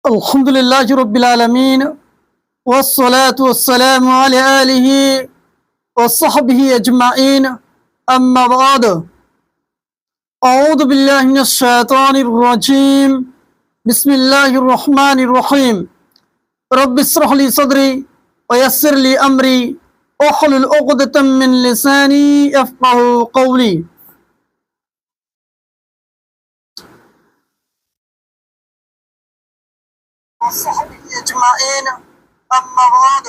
الحمد لله رب العالمين والصلاة والسلام على آله وصحبه أجمعين أما بعد أعوذ بالله من الشيطان الرجيم بسم الله الرحمن الرحيم رب اشرح لي صدري ويسر لي أمري واحلل عقدة من لساني يفقهوا قولي وصحبه أجمعين أما بعد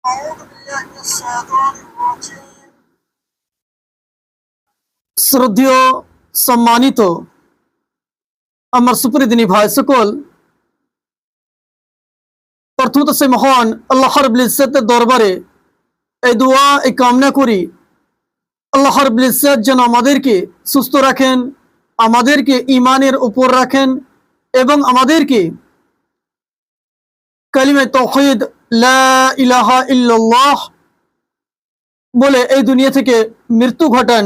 أعوذ بالله من الشيطان الرجيم শ্রদ্ধেয় সম্মানিত আমার সুপ্রিয়দিনী ভাই সকল, প্রথমত সে মহান আল্লাহ রাব্বুল ইজ্জতের দরবারে এই দোয়া এই কামনা করি, আল্লাহ রাব্বুল ইজ্জত যেন আমাদেরকে সুস্থ রাখেন, আমাদেরকে ঈমানের উপর রাখেন এবং আমাদেরকে কালিমা তাওহীদ লা ইলাহা ইল্লাল্লাহ বলে এই দুনিয়া থেকে মৃত্যু ঘটান।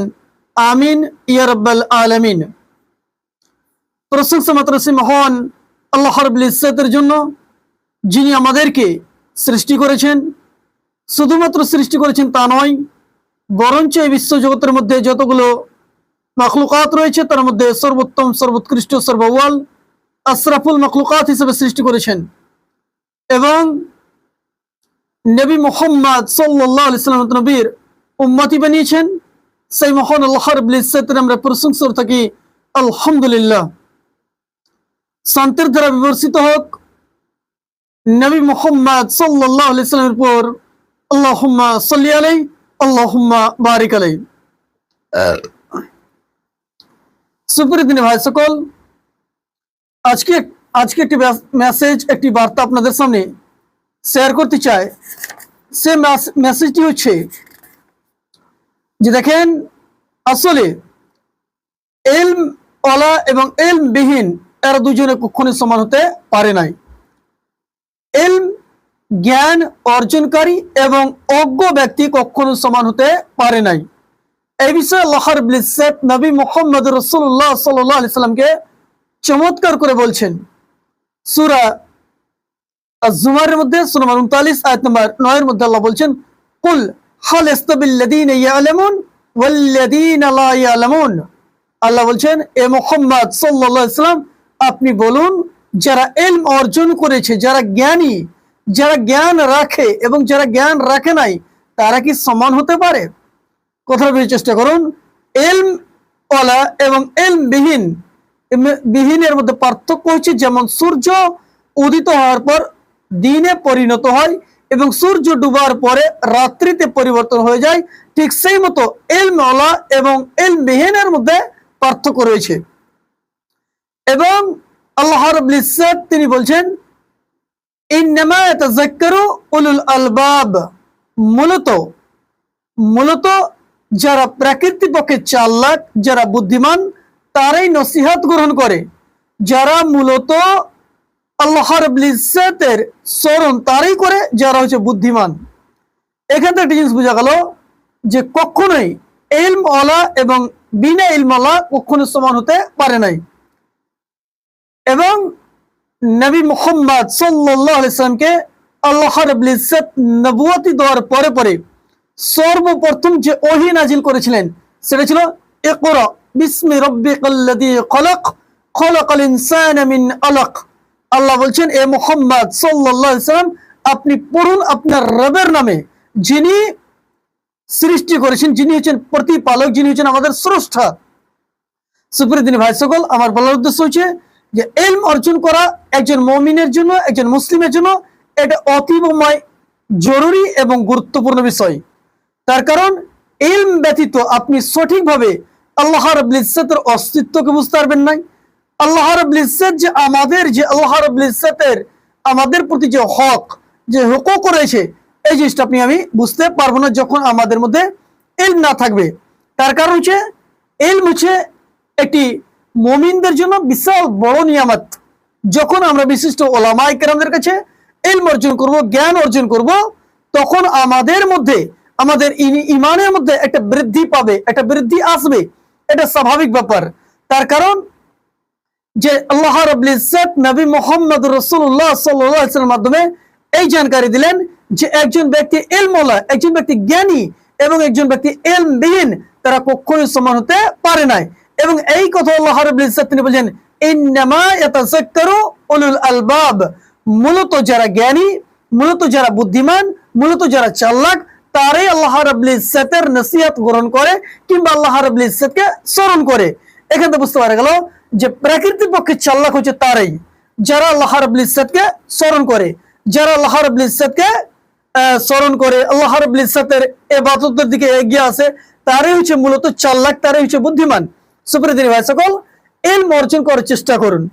আমিন ইয়া রাব্বাল আলামিন। প্রশংসা মাত্র সে মহান আল্লাহ রাব্বুল ইজ্জতের জন্য, যিনি আমাদেরকে সৃষ্টি করেছেন। শুধুমাত্র সৃষ্টি করেছেন তা নয়, বরঞ্চ এই বিশ্বজগতের মধ্যে যতগুলো মাখলুকাত রয়েছে তার মধ্যে সর্বোত্তম, সর্বোৎকৃষ্ট, সর্বওয়াল আশরাফুল মাখলুকাত হিসেবে সৃষ্টি করেছেন এবং নবী মুহাম্মদ সাল্লাল্লাহু আলাইহি ওয়াসাল্লাম নবীর উম্মতি বানিয়েছেন। সেই মহান আল্লাহ রাব্বুল ইজ্জতের আমরা প্রশংসা করে থাকি আলহামদুলিল্লাহ। শান্তির দ্বারা বিবর্ষিত হোক নবী মুহাম্মদ সাল্লাল্লাহু আলাইহি ওয়াসাল্লামের উপর, আল্লাহুম্মা সাল্লি আলাইহি আল্লাহুম্মা বারিক আলাইহি। সুপ্রিয় ভাই সকল, আজকে একটি মেসেজ, একটি বার্তা আপনাদের সামনে শেয়ার করতে চাই। সে মেসেজটি হচ্ছে যে দেখেন, আসলে ইলম ওয়ালা এবং ইলম বিহীন এরা দুজনে কখনো সমান হতে পারে নাই। ইলম জ্ঞান অর্জনকারী এবং অজ্ঞ ব্যক্তি কখনো সমান হতে পারে নাই। এই বিষয়ে আল্লাহ রাব্বুল ইজ্জত নবী মুহাম্মদ রাসূলুল্লাহ সাল্লাল্লাহু আলাইহি সাল্লামকে চমৎকার করে বলছেন। সূরা আজ-জুমারের মধ্যে সূরা 39 আয়াত নম্বর 9 এর মধ্যে আল্লাহ বলছেন, কুল হাল ইস্তাবিল্লাযীনা ইয়ালামুন ওয়াল্লাযীনা লা ইয়ালামুন। আল্লাহ বলছেন, এ মুহাম্মদ সাল্লাল্লাহু আলাইহি সাল্লাম আপনি বলুন, যারা ইলম অর্জন করেছে, যারা জ্ঞানী, যারা জ্ঞান রাখে এবং যারা জ্ঞান রাখে নাই, তারা কি সমান হতে পারে? কথা বলার চেষ্টা করুন। ইলম ওয়ালা এবং ইলম বিহীনের মধ্যে পার্থক্য হচ্ছে, যেমন সূর্য উদিত হওয়ার পর দিনে পরিণত হয় এবং সূর্য ডুবার পরে রাত্রিতে পরিবর্তন হয়ে যায়, ঠিক সেই মতো ইলম ওয়ালা এবং ইলম বিহীনের মধ্যে পার্থক্য রয়েছে। এবং আল্লাহ রাব্বুল ইজ্জত তিনি বলছেন, ইন্নামা ইয়াতাযাক্কারু উলুল আলবাব। মূলত যারা প্রকৃতপক্ষে চালাক, যারা বুদ্ধিমান, তারাই নসিহত গ্রহণ করে। যারা মূলত আল্লাহ রাব্বুল ইজ্জতের স্মরণ তারাই করে, যারা হচ্ছে বুদ্ধিমান। এখান থেকে একটা জিনিস বোঝা গেল যে কখনোই ইলম ওয়ালা এবং বিনা ইলম ওয়ালা কখনো সমান হতে পারে নাই। এবং নবী মুহাম্মদ সাল্লাল্লাহু আলাইহি সাল্লামকে আল্লাহ রাব্বুল ইজ্জত নবুয়তি দেওয়ার পরে পরে সর্বপ্রথম যে ওহী নাজিল করেছিলেন সেটা ছিল ইকরা বিসমি রাব্বিকাল্লাযী খলাক খলাকাল ইনসানা মিন আলাক। আল্লাহ বলছেন, এ মুহাম্মদ সাল্লাল্লাহু আলাইহি সাল্লাম আপনি পড়ুন আপনার রবের নামে, যিনি সৃষ্টি করেছেন, যিনি হচ্ছেন প্রতিপালক, যিনি হচ্ছেন আমাদের স্রষ্টা। সুপ্রিয় ভাই সকল, আমার বলার উদ্দেশ্য হচ্ছে যে ইলম অর্জন করা একজন মুমিনের জন্য, একজন মুসলিমের জন্য এটা অতীবময় জরুরি এবং গুরুত্বপূর্ণ বিষয়। তার কারণ ইলম ব্যতীত আপনি সঠিকভাবে আল্লাহ রাব্বুল ইজ্জতের অস্তিত্বকে বুঝতে পারবেন না। আল্লাহ রাব্বুল ইজ্জত যে আল্লাহ রাব্বুল ইজ্জতের আমাদের প্রতি যে হক, যে হুকুক রয়েছে, এই জিনিসটা আমি বুঝতে পারবো না যখন আমাদের মধ্যে ইলম না থাকবে। তার কারণ হচ্ছে ইলম হচ্ছে একটি মুমিনদের জন্য বিশাল বড় নিয়ামত। যখন আমরা বিশিষ্ট উলামায়ে কেরামদের কাছে ইলম অর্জন করব, জ্ঞান অর্জন করব, তখন আমাদের মধ্যে, আমাদের ঈমানের মধ্যে একটা বৃদ্ধি পাবে, একটা বৃদ্ধি আসবে। এটা স্বাভাবিক ব্যাপার। তার কারণ যে আল্লাহ রাব্বুল ইজ্জত নবী মুহাম্মদ রাসূলুল্লাহ সাল্লাল্লাহু আলাইহি ওয়াসাল্লামের মাধ্যমে এই জানকারি দিলেন যে একজন ব্যক্তি ইলমওয়ালা, একজন ব্যক্তি জ্ঞানী এবং একজন ব্যক্তি ইলমবিহীন তারা কখনোই সমান হতে পারে না। এবং এই কথা আল্লাহ রাব্বুল ইজ্জত তিনি বলেন ইন্নামা ইয়াতাযাক্কারু উলুল আলবাব, মূলত যারা জ্ঞানী, মূলত যারা বুদ্ধিমান, মূলত যারা চালাক তারাই আল্লাহ রাব্বুল ইজ্জতের নসিহত গ্রহণ করে কিংবা আল্লাহ রাব্বুল ইজ্জতকে স্মরণ করে। এখান থেকে বুঝতে পারা গেল যে প্রকৃতির পক্ষে চালাক হচ্ছে তারাই যারা আল্লাহ রাব্বুল ইজ্জতকে স্মরণ করে, যারা আল্লাহ রাব্বুল ইজ্জতকে স্মরণ করে, আল্লাহ রাব্বুল ইজ্জতের ইবাদতের দিকে এগিয়ে আসে, তারাই হচ্ছে মূলত চালাক, তারাই হচ্ছে বুদ্ধিমান। সুপ্রিয় দিনী ভাই সকল, ইলম অর্জন করার চেষ্টা করুন।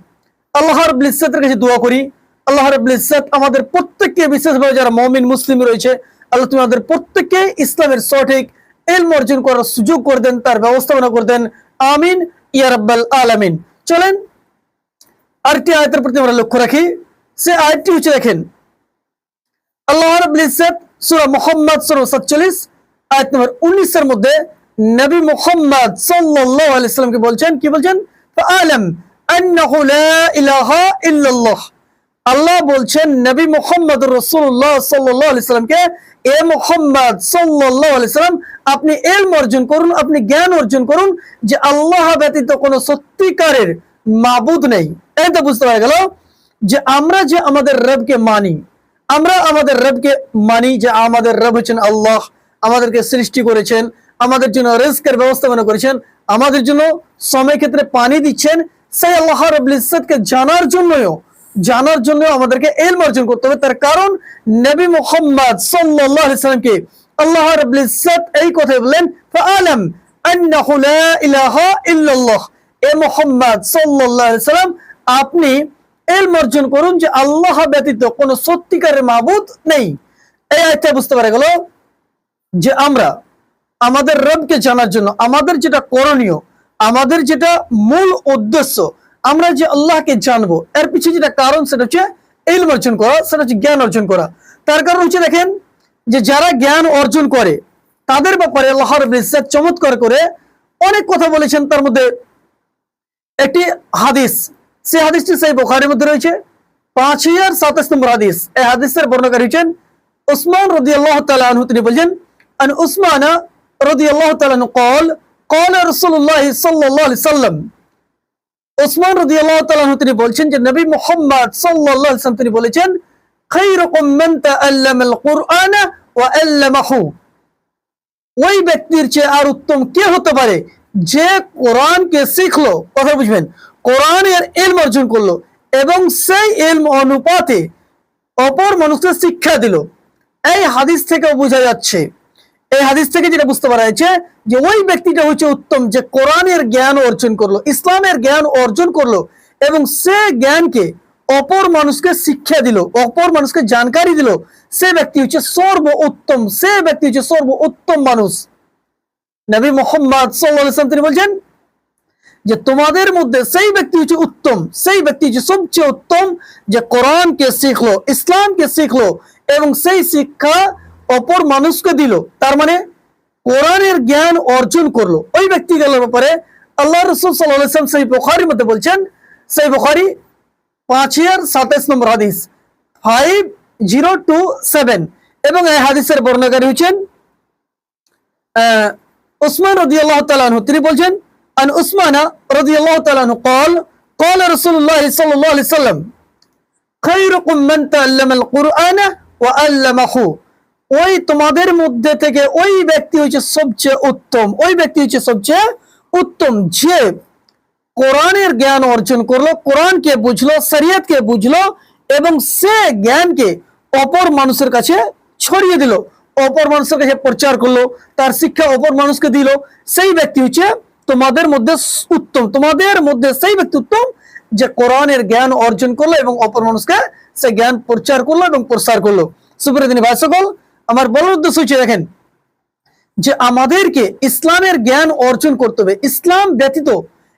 আল্লাহ রাব্বুল ইজ্জতের কাছে দোয়া করি, আল্লাহ রাব্বুল ইজ্জত আমাদের প্রত্যেককে, বিশেষভাবে যারা মুমিন মুসলিম রয়েছে, আল্লাহ তুমি আমাদের প্রত্যেককে ইসলামের সঠিক ইলম অর্জন করার সুযোগ করে দেন, তার ব্যবস্থাপনা করে দেন। আমিন ইয়া রাব্বাল আলামিন। চলেন আরেকটি আয়াতের প্রতি আমরা লক্ষ্য রাখি। সে আয়াতটি হচ্ছে, দেখেন আল্লাহ রাব্বুল ইজ্জত সূরা মুহাম্মদ সূরা 47 আয়াত নম্বর 19 এর মধ্যে নবী মুহাম্মদ সাল্লাল্লাহু আলাইহি ওয়াসাল্লামকে বলছেন, কি বলছেন? ফাআলাম আন্নাহু লা ইলাহা ইল্লাল্লাহ। আল্লাহ বলছেন নবী মুহাম্মদ রাসূলুল্লাহ সাল্লাল্লাহু আলাইহি ওয়াসাল্লামকে, এ মুহাম্মদ সাল্লাল্লাহু আলাইহি ওয়াসাল্লাম আপনি ইলম অর্জন করুন, আপনি জ্ঞান অর্জন করুন যে আল্লাহ ব্যতীত কোনো সত্যিকারের মাবুদ নেই। এটা বুঝতে পারা গেল যে আমরা যে আমাদের রবকে মানি, আমরা আমাদের রবকে মানি যে আমাদের রব হচ্ছেন আল্লাহ, আমাদেরকে সৃষ্টি করেছেন, আমাদের জন্য রিজকের ব্যবস্থাপনা করেছেন, আমাদের জন্য সময় ক্ষেত্রে পানি দিচ্ছেন। সেই আল্লাহ রাব্বুল ইজ্জতকে জানার জন্য আমাদেরকে ইলম অর্জন করতে হবে। তার কারণ নবী মুহাম্মদ সাল্লাল্লাহু আলাইহি ওয়াসাল্লামকে আল্লাহ রাব্বুল ইজ্জত এই কথা বলেন, ফাআলাম আন্নাহু লা ইলাহা ইল্লাল্লাহ। এ মুহাম্মদ সাল্লাল্লাহু আলাইহি ওয়াসাল্লাম আপনি ইলম অর্জন করুন যে আল্লাহ ব্যতীত কোনো সত্যিকারের মাবুদ নেই। এই আয়াতে বুঝতে পারা গেল যে আমরা আমাদের রবকে জানার জন্য আমাদের যেটা করণীয়, আমাদের যেটা মূল উদ্দেশ্য, আমরা যে আল্লাহকে জানবো এর পিছনে যেটা কারণ সেটা হচ্ছে ইলম অর্জন করা, সেটা হচ্ছে জ্ঞান অর্জন করা। তার কারণ হচ্ছে, দেখেন যে যারা জ্ঞান অর্জন করে তাদের ব্যাপারে আল্লাহ রাব্বুল ইজ্জত চমৎকার করে অনেক কথা বলেছেন। তার মধ্যে একটি হাদিস, সেই হাদিসটি সহিহ বুখারীর মধ্যে রয়েছে, 5027 নম্বর হাদিস। এই হাদিসের বর্ণনাকারী হচ্ছেন উসমান রাদিয়াল্লাহু তাআলা আনহু। তিনি বলেন, আন উসমান রাদিয়াল্লাহু তাআলা আনহু قال قال رسول الله صلى الله عليه وسلم। উসমান রাদিয়াল্লাহু তাআলা আনহু তিনি বলছেন যে নবী মুহাম্মদ সাল্লাল্লাহু আলাইহি ওয়াসাল্লাম তিনি বলেছেন, খায়রুকুম মান তাআল্লামাল কুরআনা ওয়া আল্লামাহু। ওই ব্যক্তির চেয়ে আর উত্তম কে হতে পারে যে কোরআনকে শিখলো, কথা বুঝবেন, কোরআনের ইলম অর্জন করলো এবং সেই ইলম অনুপাতে অপর মানুষকে শিক্ষা দিল। এই হাদিস থেকে বোঝা যাচ্ছে, এই হাদিস থেকে যেটা বুঝতে পারা যাচ্ছে যে ওই ব্যক্তিটা হচ্ছে উত্তম যে কোরআনের জ্ঞান অর্জন করলো, ইসলামের জ্ঞান অর্জন করলো এবং সে জ্ঞানকে অপর মানুষকে শিক্ষা দিল, অপর মানুষকে জানকারি দিল। সে ব্যক্তি হচ্ছে সর্ব উত্তম, সে ব্যক্তি হচ্ছে সর্ব উত্তম মানুষ। নবী মুহাম্মদ সাল্লাল্লাহু আলাইহি ওয়াসাল্লাম তিনি বলছেন যে তোমাদের মধ্যে সেই ব্যক্তি হচ্ছে উত্তম, সেই ব্যক্তি হচ্ছে সবচেয়ে উত্তম যে কোরআনকে শিখলো, ইসলামকে শিখলো এবং সেই শিক্ষা অপর মানুষকে দিল। তার মানে কোরআনের জ্ঞান অর্জন করলো। ওই ব্যক্তিগুলোর ব্যাপারে আল্লাহ রাসূল সাল্লাল্লাহু আলাইহি ওয়াসাল্লাম সহিহ বুখারীর মধ্যে বলছেন, সহিহ বুখারী 5027 নম্বর হাদিস 5027। এবং এই হাদিসের বর্ণনাকারী হচ্ছেন উসমান রাদিয়াল্লাহু তাআলা আনহু। তিনি বলছেন, আন উসমান রাদিয়াল্লাহু তাআলা আনহু قال قال رسول الله صلى الله عليه وسلم خيركم من تعلم القرآن وعلمه। ওই তোমাদের মধ্যে থেকে ওই ব্যক্তি হচ্ছে সবচেয়ে উত্তম, ওই ব্যক্তি হচ্ছে সবচেয়ে উত্তম যে কোরআনের জ্ঞান অর্জন করলো, কোরআনকে বুঝলো, শরীয়তকে বুঝলো এবং সে জ্ঞানকে অপর মানুষের কাছে ছড়িয়ে দিল, অপর মানুষের কাছে প্রচার করলো, তার শিক্ষা অপর মানুষকে দিল। সেই ব্যক্তি হচ্ছে তোমাদের মধ্যে উত্তম, তোমাদের মধ্যে সেই ব্যক্তি উত্তম যে কোরআনের জ্ঞান অর্জন করলো এবং অপর মানুষকে সে জ্ঞান প্রচার করলো এবং প্রসার করলো। সুপ্রিয় দিনী ভাই সকল, আমার বলার উদ্দেশ্য হচ্ছে, দেখেন যে আমাদেরকে ইসলামের জ্ঞান অর্জন করতে হবে। ইসলাম ব্যতীত,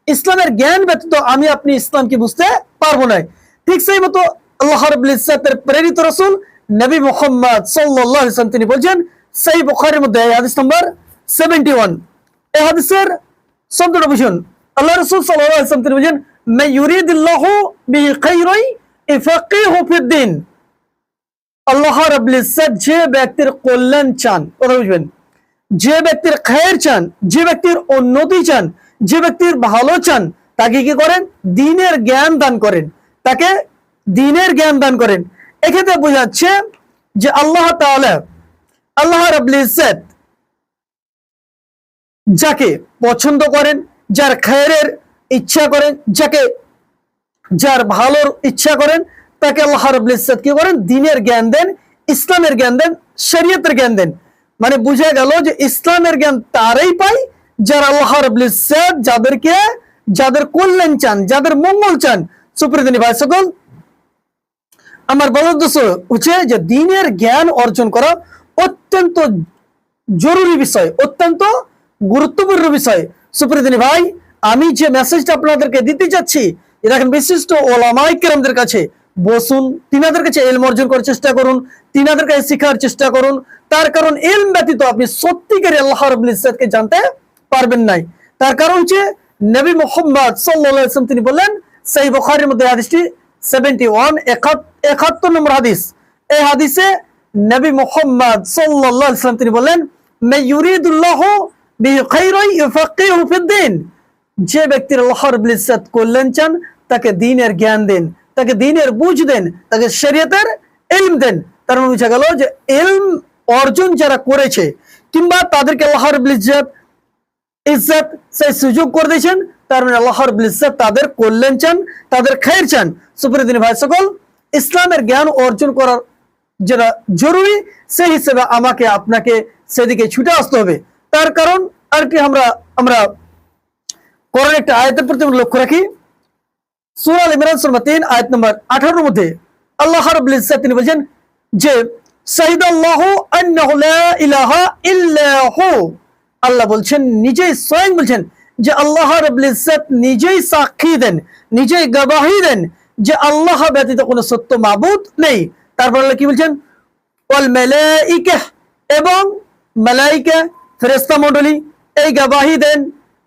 ইসলামের জ্ঞান ব্যতীত আমি আপনি ইসলামকে বুঝতে পারবো না। ঠিক সেই মতো আল্লাহ রাব্বুল ইজ্জতের প্রেরিত রাসূল নবী মুহাম্মদ সাল্লাল্লাহু আলাইহি ওয়াসাল্লাম তিনি বলেন সহিহ বুখারীর মধ্যে হাদিস নাম্বার 71। এই হাদিসের শব্দটা বুঝুন। আল্লাহ রাসূল সাল্লাল্লাহু আলাইহি ওয়াসাল্লাম তিনি বলেন, মা ইউরিদুল্লাহু বিহি খায়রান ইফাকিহু ফিদ্দিন। আল্লাহ রাব্বুল ইজ্জত যে ব্যক্তির কল্যাণ চান, কথা বুঝবেন, যে ব্যক্তির খায়ের চান, যে ব্যক্তির উন্নতি চান, যে ব্যক্তির ভালো চান, তাকে কি করেন? দ্বীনের জ্ঞান দান করেন, তাকে দ্বীনের জ্ঞান দান করেন। এক্ষেত্রে বোঝাচ্ছে যে আল্লাহ তাআলা, আল্লাহ রাব্বুল ইজ্জত যাকে পছন্দ করেন, যার খায়েরের ইচ্ছা করেন, যার ভালোর ইচ্ছা করেন, তাকে আল্লাহ রাব্বুল ইজ্জত কি করেন? দ্বীনের জ্ঞান দেন, ইসলামের জ্ঞান দেন, শরীয়তের জ্ঞান দেন। মানে বুঝা গেল যে ইসলামের জ্ঞান তারাই পায় যারা আল্লাহ রাব্বুল ইজ্জত যাদের কল্যাণ চান, যাদের মঙ্গল চান। সুপ্রিয় ভাই সকল, আমার বলার উদ্দেশ্য হচ্ছে যে দ্বীনের জ্ঞান অর্জন করা অত্যন্ত জরুরি বিষয়, অত্যন্ত গুরুত্বপূর্ণ বিষয়। সুপ্রিয় ভাই, আমি যে মেসেজটা আপনাদেরকে দিতে চাচ্ছি, দেখেন বিশিষ্ট ওলামায়ে কেরামদের কাছে বসুন, তিনাদের কাছে ইলম অর্জন করার চেষ্টা করুন, তিনাদের কাছে শিখার চেষ্টা করুন। তার কারণ ইলম ব্যতীত আপনি সত্যিকারে আল্লাহ রাব্বুল ইজ্জতকে জানতে পারবেন নাই। তার কারণ যে নবী মুহাম্মদ সাল্লাল্লাহু আলাইহি ওয়াসাল্লাম তিনি বললেন, সহিহ বুখারীর মধ্যে হাদিসটি 71 নম্বর হাদিস, এই হাদিসে নবী মুহাম্মদ সাল্লাল্লাহু আলাইহি ওয়াসাল্লাম তিনি বললেন, মা ইউরিদুল্লাহু বিহি খায়রান ইফাকিহু ফিদ্দিন। যে ব্যক্তির আল্লাহ রাব্বুল ইজ্জত কল্যাণ চান, তাকে দ্বীনের জ্ঞান দেন, তাকে দ্বীনের বুঝ দেন, তাকে শরীয়তের ইলম দেন। তার মানে বুঝা গেল যে ইলম অর্জন যারা করেছে, কিংবা তাদেরকে আল্লাহ রাব্বুল ইজ্জত সেই সুযোগ করে দিয়েছেন, তার মানে আল্লাহ রাব্বুল ইজ্জত তাদের কল্যাণ চান, তাদের খায়ের চান। সুপ্রিয় ভাই সকল, ইসলামের জ্ঞান অর্জন করার যেটা জরুরি, সেই হিসেবে আমাকে আপনাকে সেদিকে ছুটে আসতে হবে। তার কারণ আরেকটি আমরা কোরআনের একটা আয়াতের প্রতি লক্ষ্য রাখি। সূরা আল ইমরান সূরা 3 আয়াত নম্বর 18 এর মধ্যে আল্লাহ রাব্বুল ইজ্জত তিনি বলেন যে শাহিদাল্লাহু আন্নাহু লা ইলাহা ইল্লা হু। আল্লাহ বলছেন, নিজেই স্বয়ং বলছেন যে আল্লাহ রাব্বুল ইজ্জত নিজেই সাক্ষী দেন, নিজেই গবাহি দেন যে আল্লাহ ব্যতীত কোনো সত্য মাবুদ নেই। তারপর আল্লাহ কি বলছেন? ওয়াল মালাইকা, এবং মালাইকা ফেরেশতা মণ্ডলী এই গবাহি দেন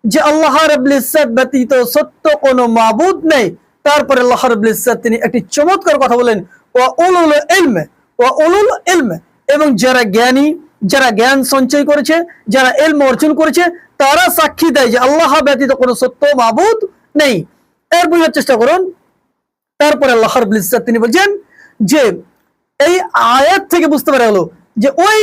যে আল্লাহ রাব্বুল ইজ্জত ব্যতীত সত্য কোনো মাবুদ নেই। তারপরে আল্লাহ রাব্বুল ইজ্জত তিনি একটি চমৎকার কথা বলেন, ওয়া উলুল ইলম, এবং যারা জ্ঞানী, যারা জ্ঞান সঞ্চয় করেছে, যারা ইলম অর্জন করেছে, তারা সাক্ষী দেয় যে আল্লাহ ব্যতীত কোনো সত্য মাবুদ নেই। এর বোঝার চেষ্টা করুন। তারপরে আল্লাহ রাব্বুল ইজ্জত তিনি বলছেন যে এই আয়াত থেকে বুঝতে পারা হলো যে ওই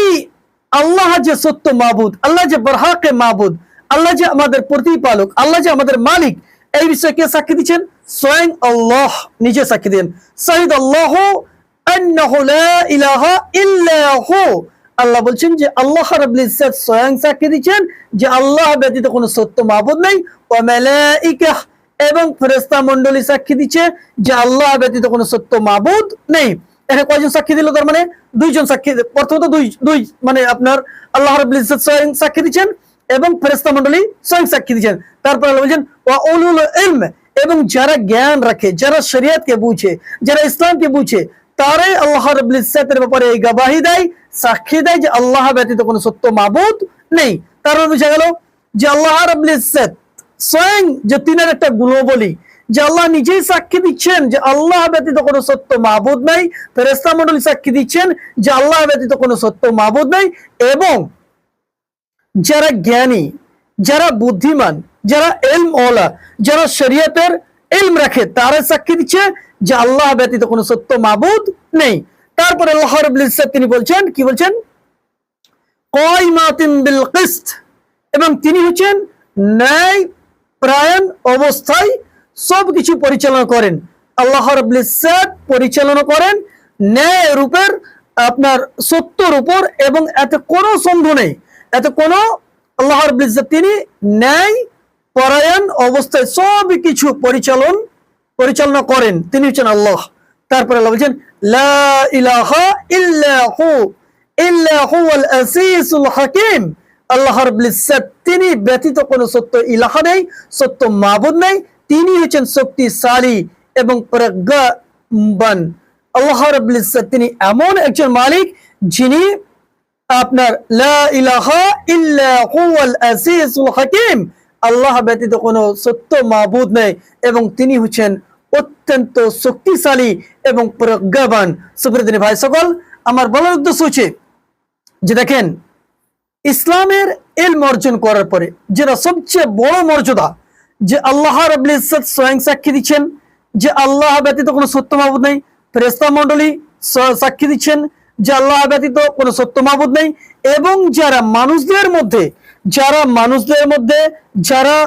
আল্লাহ যে সত্য মাবুদ, আল্লাহ যে বরহাকে মাবুদ, আল্লাহ যে আমাদের প্রতিপালক, আল্লাহ যে আমাদের মালিক, এই বিষয়ে কে সাক্ষী দিচ্ছেন? স্বয়ং আল্লাহ নিজে সাক্ষী দেন। শাহিদাল্লাহু আন্নাহু লা ইলাহা ইল্লা হু। আল্লাহ বলছেন যে আল্লাহ রাব্বুল ইজ্জত স্বয়ং সাক্ষী দিচ্ছেন যে আল্লাহ ব্যতীত কোনো সত্য মাবুদ নেই। ওয়া মালাইকা, এবং ফেরেশতা মণ্ডলী সাক্ষী দিচ্ছে যে আল্লাহ ব্যতীত কোনো সত্য মাবুদ নেই। এখানে কয়জন সাক্ষী দিল? তার মানে দুইজন সাক্ষী। প্রথমত দুই মানে আপনার আল্লাহ রাব্বুল ইজ্জত স্বয়ং সাক্ষী দিচ্ছেন এবং ফেরেশতা মণ্ডলী স্বয়ং সাক্ষী দিচ্ছেন। তারপর আল্লাহ বলছেন ওয়া উলুল ইলম, এবং যারা জ্ঞান রাখে, যারা শরীয়তকে বুঝে, যারা ইসলামকে বুঝে, তারাই আল্লাহ রাব্বুল ইজ্জতের ব্যাপারে এই গবাহি দেয়, সাক্ষী দেয় যে আল্লাহ ব্যতীত কোনো সত্য মাবুদ নেই। তার মানে বুঝা গেল যে আল্লাহ রাব্বুল ইজ্জত স্বয়ং যে তিনের একটা গুণাবলী, যে আল্লাহ নিজেই সাক্ষী দিচ্ছেন যে আল্লাহ ব্যতীত কোনো সত্য মাবুদ নাই, ফেরেশতা মণ্ডলী সাক্ষী দিচ্ছেন যে আল্লাহ ব্যতীত কোনো সত্য মাবুদ নাই, এবং যারা জ্ঞানী, যারা বুদ্ধিমান, যারা ইলম ওয়ালা, যারা শরীয়তের ইলম রাখে, তারা সাক্ষী দিচ্ছে যে আল্লাহ ব্যতীত কোনো সত্য মাবুদ নেই। তারপরে আল্লাহ রাব্বুল ইজ্জত তিনি বলছেন, কি বলছেন? কায়মাতিন বিল কিসত, এবং তিনি হচ্ছেন ন্যায় পরায়ণ অবস্থায় সবকিছু পরিচালনা করেন। আল্লাহ রাব্বুল ইজ্জত পরিচালনা করেন ন্যায় রূপের, আপনার সত্যর উপর, এবং এতে কোনো সন্দেহ নেই, এতে কোনো, আল্লাহ রাব্বুল ইজ্জত তিনি ন্যায় পরায়ণ অবস্থায় সব কিছু পরিচালনা করেন, তিনি হচ্ছেন আল্লাহ। তারপরে আল্লাহ বলছেন লা ইলাহা ইল্লা হুয়াল আসিসুল হাকিম। আল্লাহ রাব্বুল ইজ্জত তিনি ব্যতীত কোনো সত্য ইলাহা নেই, সত্য মাবুদ নেই, তিনি হচ্ছেন শক্তিশালী এবং প্রজ্ঞাবান। আল্লাহ রাব্বুল ইজ্জত তিনি এমন একজন মালিক যিনি আপনার লা ইলাহা ইল্লা হুয়াল আসিসুল হাকিম, আল্লাহ ব্যতীত কোনো সত্য মাবুদ নেই এবং তিনি হচ্ছেন অত্যন্ত শক্তিশালী এবং প্রজ্ঞাবান। সুপ্রিয় ভাই সকল, আমার বলার উদ্দেশ্য হচ্ছে যে দেখেন, ইসলামের ইলম অর্জন করার পরে যেটা সবচেয়ে বড় মর্যাদা, যে আল্লাহ রাব্বুল ইজ্জত স্বয়ং সাক্ষী দিচ্ছেন যে আল্লাহ ব্যতীত কোনো সত্য মাবুদ নেই, ফেরেশতা মণ্ডলী সাক্ষী দিচ্ছেন যে আল্লাহ ব্যতীত কোনো সত্য মাবুদ নেই, এবং যারা মানুষদের মধ্যে যারা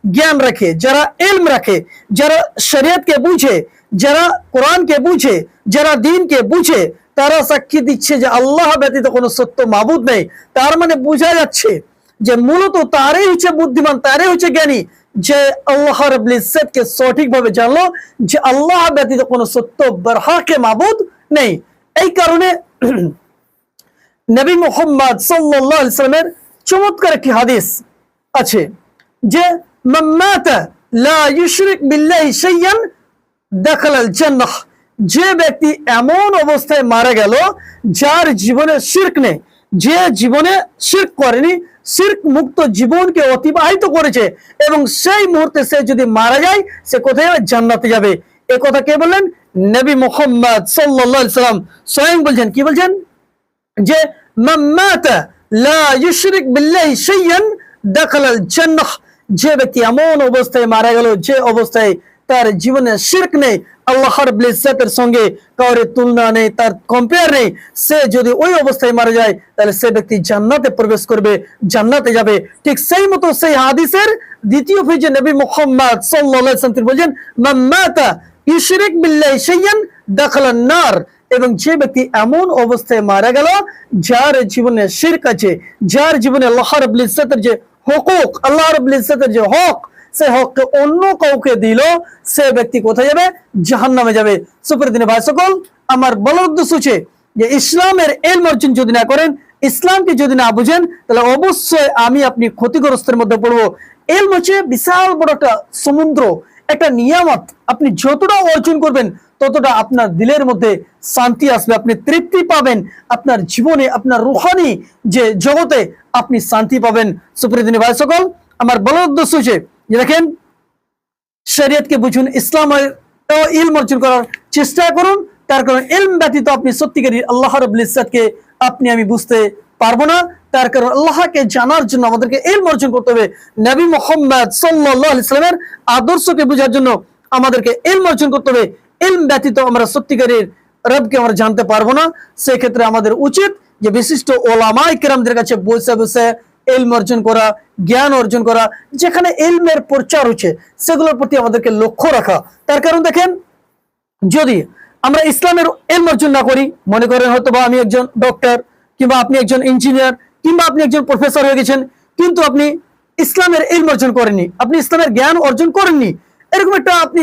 জ্ঞান রাখে, যারা ইলম রাখে, যারা শরীয়তকে বুঝে, যারা কোরআনকে বুঝে, যারা দ্বীনকে বুঝে, তারা সাক্ষী দিচ্ছে যে আল্লাহ ব্যতীত কোনো সত্য মাবুদ নেই। তার মানে বোঝা যাচ্ছে যে মূলত তারাই হচ্ছে বুদ্ধিমান, তারাই হচ্ছে জ্ঞানী, যে আল্লাহ রাব্বুল ইজ্জতকে সঠিকভাবে জানলো যে আল্লাহ ব্যতীত কোনো সত্য বরহাকে মাবুদ নেই। এই কারণে নবী মুহাম্মদ সাল্লাল্লাহু আলাইহি ওয়াসাল্লামের চমৎকার একটি হাদিস আছে যে মান মাতা লা ইউশরিক বিল্লাহি শাইয়ান দাখালাল জান্নাহ। যে ব্যক্তি এমন অবস্থায় মারা গেল যার জীবনে শিরক নেই, যে জীবনে শিরক করেনি, শিরক মুক্ত জীবনকে অতিবাহিত করেছে, এবং সেই মুহূর্তে সে যদি মারা যায়, সে কোথায় যাবে? জান্নাতে যাবে। এ কথা কে বললেন? নবী মুহাম্মদ সাল্লাল্লাহু আলাইহি ওয়াসাল্লাম স্বয়ং বলছেন। কি বলছেন? যে মান মাতা লা ইউশরিক বিল্লাহি শাইয়ান দাখালাল জান্নাহ। যে ব্যক্তি এমন অবস্থায় মারা গেল যে অবস্থায় তার জীবনে শিরক নেই, আল্লাহ রাব্বুল ইজ্জতের সঙ্গে কারোর তুলনা নেই, তার কম্পেয়ার নেই, সে যদি ওই অবস্থায় মারা যায় তাহলে সে ব্যক্তি জান্নাতে প্রবেশ করবে, জান্নাতে যাবে। ঠিক সেই মতো সেই হাদিসের দ্বিতীয় পেজে নবী মুহাম্মদ সাল্লাল্লাহু আলাইহি ওয়াসাল্লাম বলেন মান মাতা ইউশরিক বিল্লাহি শাইয়ান দাখালান নার। এবং যে ব্যক্তি এমন অবস্থায় মারা গেল যার জীবনে শিরক আছে, যার জীবনে আল্লাহ রাব্বুল ইজ্জতের যে হুকুক, আল্লাহ রাব্বুল ইজ্জতের যে হক, সে হককে অন্য কাউকে দিল, সে ব্যক্তি কোথায় যাবে? জাহান্নামে যাবে। সুপ্রিয় ভাই সকল, আমার বলার উদ্দেশ্য হচ্ছে যে ইসলামের ইলম অর্জন যদি না করেন, ইসলামকে যদি না বুঝেন, তাহলে অবশ্যই আমি আপনি ক্ষতিগ্রস্তের মধ্যে পড়বো। ইলম হচ্ছে বিশাল বড় একটা সমুদ্র, একটা নিয়ামত। আপনি যতটা অর্জন করবেন ততটা আপনার দিলের মধ্যে শান্তি আসবে, আপনি তৃপ্তি পাবেন, আপনার জীবনে, আপনার রুহানি যে জগতে আপনি শান্তি পাবেন। সুপ্রিয় ভাই সকল, আমার বলার উদ্দেশ্য হচ্ছে যে দেখেন, শরীয়তকে বুঝুন, ইসলামের ইলম অর্জন করার চেষ্টা করুন। তার কারণ ইলম ব্যতীত আপনি সত্যিকারী আল্লাহ রাব্বুল ইজ্জতকে আপনি আমি বুঝতে পারবো না। তার কারণ আল্লাহকে জানার জন্য আমাদেরকে ইলম অর্জন করতে হবে। নবী মুহাম্মদ সাল্লাল্লাহু আলাইহি ওয়াসাল্লামের আদর্শকে বোঝার জন্য আমাদেরকে ইলম অর্জন করতে হবে। ইলম ব্যতীত আমরা সত্যিকারের রবকে আমরা জানতে পারবো না। সেক্ষেত্রে আমাদের উচিত যে বিশিষ্ট ওলামায়ে কেরামদের কাছে বসে বসে ইলম অর্জন করা, জ্ঞান অর্জন করা, যেখানে ইলমের প্রচার হচ্ছে সেগুলোর প্রতি আমাদেরকে লক্ষ্য রাখা। তার কারণ দেখেন, যদি আমরা ইসলামের ইলম অর্জন না করি, মনে করেন হয়তো বা আমি একজন ডক্টর, কিংবা আপনি একজন ইঞ্জিনিয়ার, কিংবা আপনি একজন প্রফেসর হয়ে গেছেন, কিন্তু আপনি ইসলামের ইলম অর্জন করেননি, আপনি ইসলামের জ্ঞান অর্জন করেননি, এরকম একটা আপনি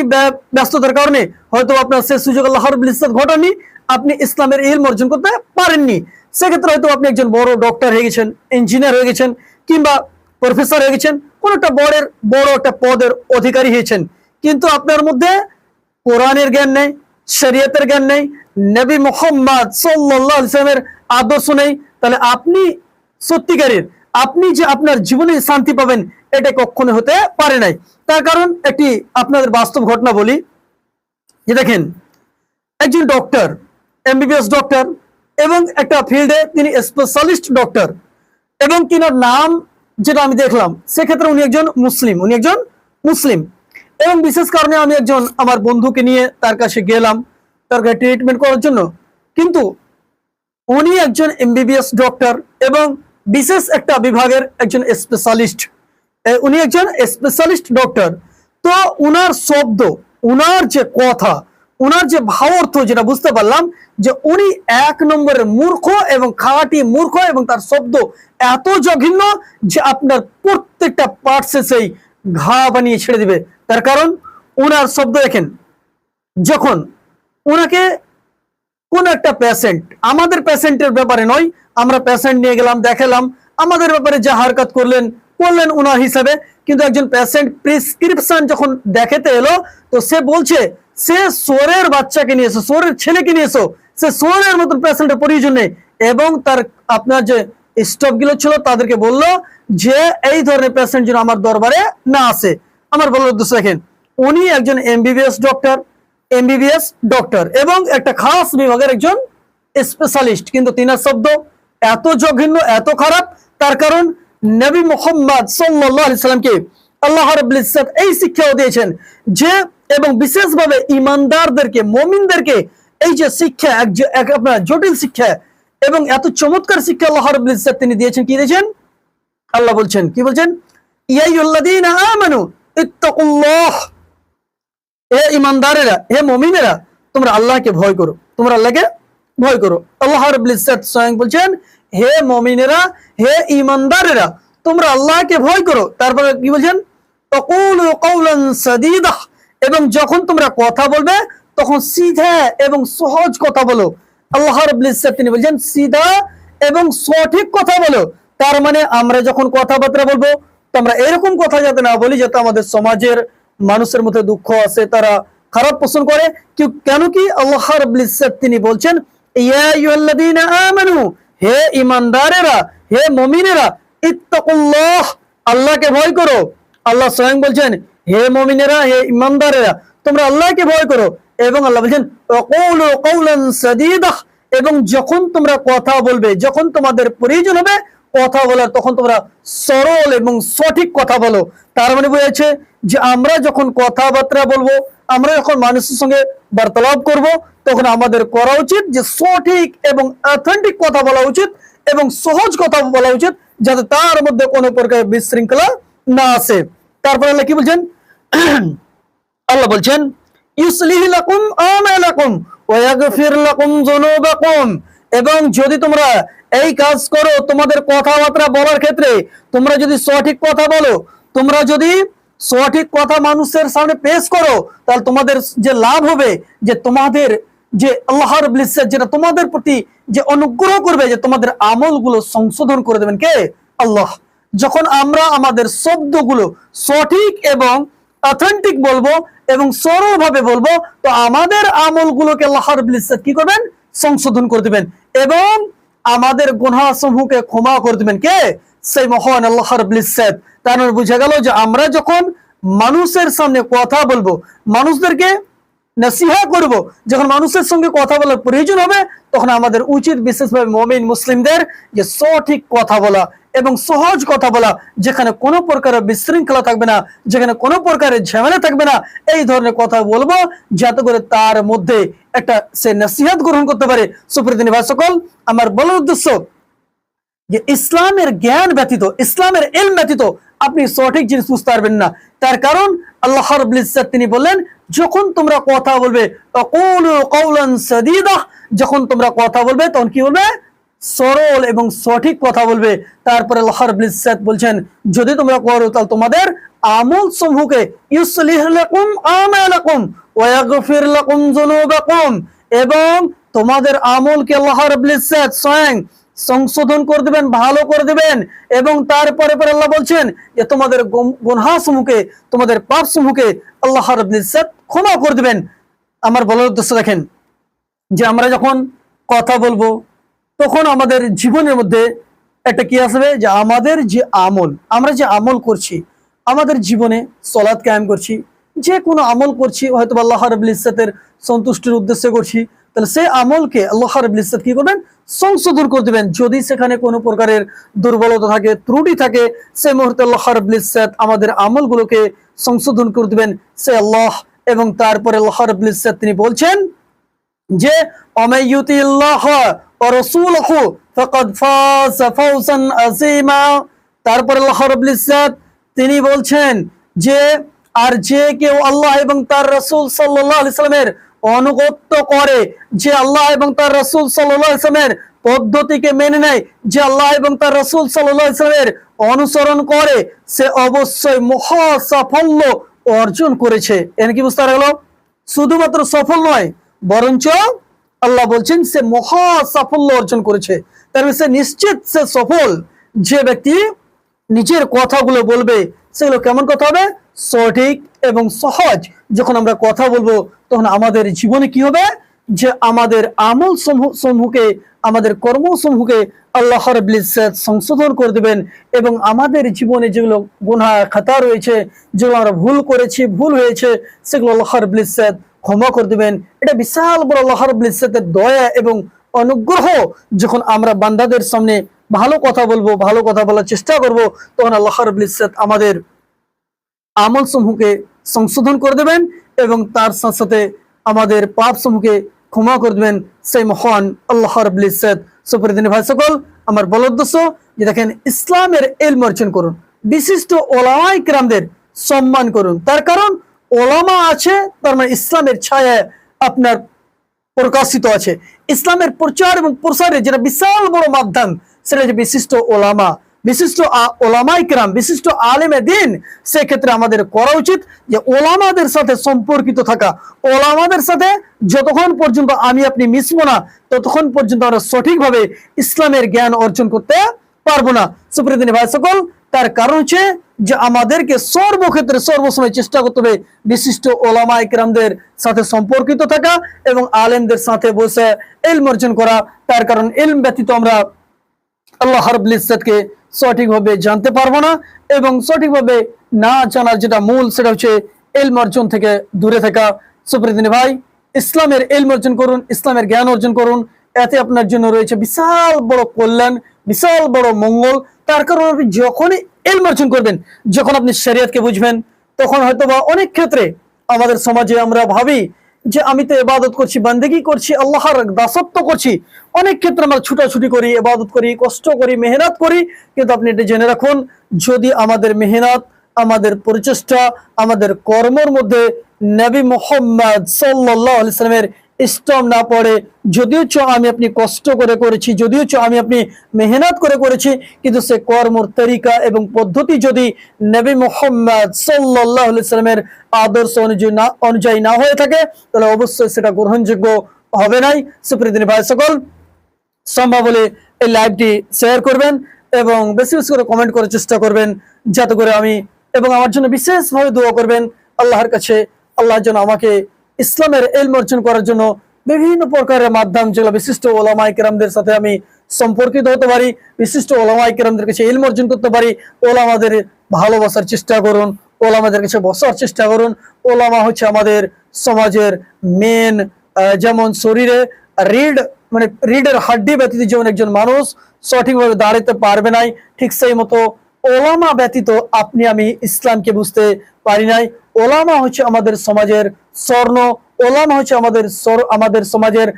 ব্যস্ততার কারণে হয়তো আপনার সে সুযোগ আল্লাহ রাব্বুল ইজ্জত ঘটাননি, আপনি ইসলামের ইলম অর্জন করতে পারেননি। সেক্ষেত্রে হয়তো আপনি একজন বড় ডক্টর হয়ে গেছেন, ইঞ্জিনিয়ার হয়ে গেছেন, কিংবা প্রফেসর হয়ে গেছেন, কোন একটা বড় একটা পদের অধিকারী হয়েছেন, কিন্তু আপনার মধ্যে কোরআনের জ্ঞান নেই, শরীয়তের জ্ঞান নেই, নবী মুহাম্মদ সাল্লাল্লাহু আলাইহি ওয়াসাল্লামের আদর্শ নেই, তাহলে আপনি সত্যিকারের আপনি যে আপনার জীবনে শান্তি পাবেন এটা কখনো হতে পারে নাই। তার কারণ একটি আপনাদের বাস্তব ঘটনা বলি, যে দেখেন, একজন ডক্টর, এমবিবিএস ডক্টর, এবং একটা ফিল্ডে তিনি স্পেশালিস্ট ডক্টর, এবং তিনার নাম যেটা আমি দেখলাম, সেক্ষেত্রে উনি একজন মুসলিম। এবং বিশেষ কারণে আমি একজন আমার বন্ধুকে নিয়ে তার কাছে গেলাম তার কাছে ট্রিটমেন্ট করার জন্য, কিন্তু উনি একজন এমবিবিএস ডক্টর এবং বিশেষ একটা বিভাগের একজন স্পেশালিস্ট, উনি একজন স্পেশালিস্ট ডক্টর। তো উনার শব্দ, উনার যে কথা, উনার যে ভাবার্থ, যেটা বুঝতে পারলাম যে উনি এক নম্বরের মূর্খ এবং খাঁটি মূর্খ, এবং তার শব্দ এত জঘন্য যে আপনার প্রত্যেকটা পার্টসে সেই ঘা বানিয়ে ছেড়ে দিবে। তার কারণ উনার শব্দ দেখেন, যখন উনাকে কোন একটা পেশেন্ট, আমাদের পেশেন্টের ব্যাপারে নয়, আমরা পেশেন্ট নিয়ে গেলাম, দেখালাম, আমাদের ব্যাপারে যা হারকাত করলেন ওনার হিসাবে, কিন্তু একজন পেশেন্ট প্রেসক্রিপশন যখন দেখাতে এলো, তো সে বলছে সে সোরের বাচ্চাকে নিয়ে এসো, সোরের ছেলেকে নিয়ে এসো, সে সোরের মতন পেশেন্টের প্রয়োজন নেই, এবং তার আপনার যে স্টাফ গুলো ছিল তাদেরকে বললো যে এই ধরনের পেশেন্ট যেন আমার দরবারে না আসে। আমার বলার উদ্দেশ্য দেখেন, উনি একজন এমবিবিএস ডক্টর এবং একটা খাস বিভাগের একজন স্পেশালিস্ট, কিন্তু তিনার শব্দ এত জঘন্য, এত খারাপ। তার কারণ নবী মুহাম্মদ সাল্লাল্লাহু আলাইহি সাল্লামকে আল্লাহ রাব্বুল ইজ্জত এই শিক্ষাও দিয়েছেন যে, এবং বিশেষভাবে ঈমানদারদেরকে, মুমিনদেরকে এই যে শিক্ষা, আপনার জটিল শিক্ষা এবং এত চমৎকার শিক্ষা আল্লাহ রাব্বুল ইজ্জত তিনি দিয়েছেন। কি দিয়েছেন? আল্লাহ বলছেন, কি বলছেন? ইয়া আইয়ুহাল্লাযীনা আমানু ইত্তাকুল্লাহ, হে ঈমানদারেরা, হে মুমিনেরা, তোমরা আল্লাহকে ভয় করো, তোমরা আল্লাহকে ভয় করো। আল্লাহ রাব্বুল ইজ্জত স্বয়ং বলছেন, হে মুমিনেরা, হে ঈমানদারেরা, তোমরা আল্লাহকে ভয় করো। তারপরে কি বলছেন? তাকুলু কাওলান সাদীদা, এবং যখন তোমরা কথা বলবে তখন সিধা এবং সহজ কথা বলো। আল্লাহ রাব্বুল ইজ্জত তিনি বলছেন সিধা এবং সঠিক কথা বলো। তার মানে আমরা যখন কথাবার্তা বলবো তো আমরা এরকম কথা যাতে না বলি যাতে আমাদের সমাজের মানুষের মধ্যে দুঃখ আছে, তারা খারাপ পোষণ করে। কেন কি আল্লাহ রাব্বুল ইজ্জত তিনি বলছেন, ইয়া আইয়ুহাল্লাযীনা আমানু, হে ঈমানদারেরা, হে মুমিনেরা, ইত্তাকুল্লাহ, আল্লাহকে ভয় করো। আল্লাহ স্বয়ং বলছেন, হে মুমিনেরা, হে ঈমানদারেরা, তোমরা আল্লাহকে ভয় করো। এবং আল্লাহ বলছেন ওয়াকুলু কাওলান সাদীদা, এবং যখন তোমরা কথা বলবে, যখন তোমাদের প্রয়োজন হবে কথা বলার, তখন তোমরা সরল এবং সঠিক কথা বলো। তার মানে বোঝাচ্ছে যে আমরা যখন কথাবার্তা বলবো, আমরা যখন মানুষের সঙ্গে বার্তালাপ করব, তখন আমাদের করা উচিত যে সঠিক এবং অথেন্টিক কথা বলা উচিত এবং সহজ কথা বলা উচিত, যাতে তার মধ্যে কোনো প্রকার বিশৃঙ্খলা না আসে। তারপরে আল্লাহ কি বলছেন? আল্লাহ বলছেন ইউসলিহ লাকুম আমালাকুম ওয়া ইয়াগফির লাকুম যুনুবাকুম, এবং যদি তোমরা এই কাজ করো, তোমাদের কথাবার্তা বলার ক্ষেত্রে তোমরা যদি সঠিক কথা বলো, তোমরা যদি সঠিক কথা মানুষের সামনে পেশ করো, তাহলে তোমাদের যে লাভ হবে, যে তোমাদের যে আল্লাহ রাব্বুল ইজ্জত যেটা তোমাদের প্রতি যে অনুগ্রহ করবে, যে তোমাদের আমলগুলো সংশোধন করে দেবেন কে? আল্লাহ। যখন আমরা আমাদের শব্দগুলো সঠিক এবং অথেন্টিক বলবো এবং সরলভাবে বলবো, তো আমাদের আমলগুলোকে আল্লাহ রাব্বুল ইজ্জত কি করবেন? সংশোধন করে দিবেন এবং আমাদের গুনাহসমূহকে ক্ষমা করে দিবেন কে? সেই মহান আল্লাহ রাব্বুল ইজ্জত। তার মানে বুঝা গেল যে আমরা যখন মানুষের সামনে কথা বলবো, মানুষদেরকে নসিহা করব, যখন মানুষের সঙ্গে কথা বলার প্রয়োজন হবে, তখন আমাদের উচিত বিশেষভাবে মুমিন মুসলিমদের যে সঠিক কথা বলা এবং সহজ কথা বলা, যেখানে কোনো প্রকারের বিশৃঙ্খলা থাকবে না, যেখানে কোনো প্রকারের ঝামেলা থাকবে না, এই ধরনের কথা বলবো যাতে করে তার মধ্যে একটা সে নসিহত গ্রহণ করতে পারে। সুপ্রিয় দিনী ভাই সকল, আমার বলার উদ্দেশ্য যে ইসলামের জ্ঞান ব্যতীত, ইসলামের ইলম ব্যতীত আপনি সঠিক জিনিস বুঝতে পারবেন না। তার কারণ আল্লাহ রাব্বুল ইজ্জত তিনি বললেন, যখন তোমরা কথা বলবে তাকুলু কাওলান সাদীদা, যখন তোমরা কথা বলবে তখন কি বলবে? সরল এবং সঠিক কথা বলবে। তারপরে আল্লাহ রাব্বুল ইজ্জত বলছেন যদি তোমরা করো তাহলে তোমাদের আমল সমূহকে ইউসলিহ লাকুম আমালাকুম ওয়া ইয়াগফির লাকুম যুনুবাকুম, এবং তোমাদের আমলকে আল্লাহ রাব্বুল ইজ্জত স্বয়ং সংশোধন করে দিবেন, ভালো করে দিবেন। এবং তারপরে আল্লাহ বলছেন যে তোমাদের গুনাহসমূহকে, তোমাদের পাপসমূহকে আল্লাহ রাব্বুল ইজ্জত ক্ষমা করে দিবেন। আমার বলার উদ্দেশ্য দেখেন যে আমরা যখন কথা বলবো তখন আমাদের জীবনের মধ্যে একটা কি আসবে, যে আমাদের যে আমল, আমরা যে আমল করছি, আমাদের জীবনে সালাত কায়েম করছি, যে কোনো আমল করছি, হয়তো আল্লাহ রাব্বুল ইজ্জতের সন্তুষ্টির উদ্দেশ্যে করছি, তাহলে সেই আমলকে আল্লাহ রাব্বুল ইজ্জত কি করবেন? সংশোধন করে দিবেন। যদি সেখানে কোনো প্রকারের দুর্বলতা থাকে, ত্রুটি থাকে, সেই মুহূর্তে আল্লাহ রাব্বুল ইজ্জত আমাদের আমলগুলোকে সংশোধন করে দিবেন সে আল্লাহ। এবং তারপরে আল্লাহ রাব্বুল ইজ্জত তিনি বলছেন যে ওমাইয়ুতিল্লাহ ওয়া রাসূলুহু ফাকাদ ফাযা ফাওজান আযীমা। তারপরে আল্লাহ রাব্বুল ইজ্জত তিনি বলছেন যে আর যে কেউ আল্লাহ এবং তার রাসূল সাল্লাল্লাহু আলাইহি সাল্লামের অনুগত্য করে, যে আল্লাহ এবং তার রাসূল সাল্লাল্লাহু আলাইহি সাল্লামের পদ্ধতিকে মেনে নেয়, যে আল্লাহ এবং তার রাসূল সাল্লাল্লাহু আলাইহি সাল্লামের অনুসরণ করে, সে অবশ্যই মহা সাফল্য অর্জন করেছে। এর কি বুঝতে পারা গেল? শুধুমাত্র সফল নয়, বরঞ্চ আল্লাহ বলছেন সে মহা সাফল্য অর্জন করেছে। তার মানে সে নিশ্চিত সে সফল। যে ব্যক্তি নিজের কথাগুলো বলবে সেগুলো কেমন কথা হবে? সঠিক এবং সহজ। যখন আমরা কথা বলবো তখন আমাদের জীবনে কি হবে? যে আমাদের আমল সমূহকে, আমাদের কর্মসমূহকে আল্লাহ রাব্বুল ইজ্জত সংশোধন করে দেবেন এবং আমাদের জীবনে যেগুলো গুনাহ খাতা রয়েছে, যেগুলো আমরা ভুল করেছি, ভুল হয়েছে, সেগুলো আল্লাহ রাব্বুল ইজ্জত ক্ষমা করে দেবেন। এটা বিশাল বড় আল্লাহ রাব্বুল ইজ্জতের দয়া এবং অনুগ্রহ। যখন আমরা বান্দাদের সামনে ভালো কথা বলবো, ভালো কথা বলার চেষ্টা করব, তখন আল্লাহ রাব্বুল ইজ্জত আমাদের আমল সমূহকে সংশোধন করে দেবেন এবং তার সাথে সাথে আমাদের পাপ সমূহকে ক্ষমা করে দেবেন সেই মহান আল্লাহ রাব্বুল ইজ্জত। সুপ্রিয় ভাই সকল, আমার বলার উদ্দেশ্য যে দেখেন, ইসলামের ইলম অর্জন করুন, বিশিষ্ট ওলামায়ে কেরামদের সম্মান করুন। তার কারণ ওলামা আছে, তার মানে ইসলামের ছায়া আপনার প্রকাশিত আছে। ইসলামের প্রচার এবং প্রসারে যেটা বিশাল বড় মাধ্যম, সেটা হচ্ছে বিশিষ্ট ওলামা, বিশিষ্ট ওলামায়ে কেরাম, বিশিষ্ট আলেমে দিন। সেক্ষেত্রে আমাদের করা উচিত যে ওলামাদের সাথে সম্পর্কিত থাকা। ওলামাদের সাথে যতক্ষণ পর্যন্ত আমি আপনি মিশবো না, ততক্ষণ পর্যন্ত আমরা সঠিকভাবে ইসলামের জ্ঞান অর্জন করতে পারবো না। সুপ্রিয় ভাই সকল, তার কারণ হচ্ছে যে আমাদেরকে সর্বক্ষেত্রে সর্বসময় চেষ্টা করতে হবে বিশিষ্ট ওলামায়ে কেরামদের সাথে সম্পর্কিত থাকা এবং আলেমদের সাথে বসে ইলম অর্জন করা। তার কারণ ইলম ব্যতীত আমরা আল্লাহ রাব্বুল ইজ্জতকে সঠিকভাবে জানতে পারবো না, এবং সঠিকভাবে না জানার যেটা মূল, সেটা হচ্ছে ইলম অর্জন থেকে দূরে থাকা। সুপ্রিয় ভাই, ইসলামের ইলম অর্জন করুন, ইসলামের জ্ঞান অর্জন করুন। এতে আপনার জন্য রয়েছে বিশাল বড় কল্যাণ, বিশাল বড় মঙ্গল। তার কারণ আপনি যখনই ইলম অর্জন করবেন, যখন আপনি শরিয়তকে বুঝবেন, তখন হয়তোবা অনেক ক্ষেত্রে আমাদের সমাজে আমরা ভাবি যে আমি তো ইবাদত করছি, বান্দেগি করছি, আল্লাহর দাসত্ব করছি। অনেক ক্ষেত্রে আমরা ছুটাছুটি করি, ইবাদত করি, কষ্ট করি, মেহনত করি, কিন্তু আপনি এটা জেনে রাখুন, যদি আমাদের মেহনত, আমাদের প্রচেষ্টা, আমাদের কর্মের মধ্যে নবী মুহাম্মদ সাল্লাল্লাহু আলাইহি সাল্লামের ইসলাম না পড়ে, যদিও আমি আপনি কষ্ট করে করেছি, যদিও আমি আপনি মেহনত করে করেছি, কিন্তু সে কর্মর তরিকা এবং পদ্ধতি যদি নবী মুহাম্মদ সাল্লাল্লাহু আলাইহি সাল্লামের আদর্শ অনুযায়ী না হয়ে থাকে, তাহলে অবশ্যই সেটা গ্রহণযোগ্য হবে নাই। সুপ্রিয় ভাই সকল, সম্ভব হলে এই লাইভটি শেয়ার করবেন এবং বেশি বেশি করে কমেন্ট করার চেষ্টা করবেন, যাতে করে আমি এবং আমার জন্য বিশেষভাবে দোয়া করবেন আল্লাহর কাছে, আল্লাহ যেন আমাকে ইসলামের ইলম অর্জন করার জন্য বিভিন্ন প্রকারের মাধ্যম, যেগুলো বিশিষ্ট ওলামায়ে কেরামদের সাথে আমি সম্পর্কিত হতে পারি, বিশিষ্ট ওলামায়ে কেরামদের কাছে ইলম অর্জন করতে পারি। ওলামাদের ভালোবাসার চেষ্টা করুন, ওলামাদের কাছে বসার চেষ্টা করুন। ওলামা হচ্ছে আমাদের সমাজের মেন, যেমন শরীরে রিডের হাড্ডি ব্যতীত যেমন একজন মানুষ সঠিকভাবে দাঁড়াতে পারবে নাই, ঠিক সেই মতো ওলামা ব্যতীত আপনি আমি ইসলামকে বুঝতে পারি নাই। ওলামা হচ্ছে আমাদের সমাজের স্বর্ণ, ওলামা হচ্ছে আমাদের সমাজের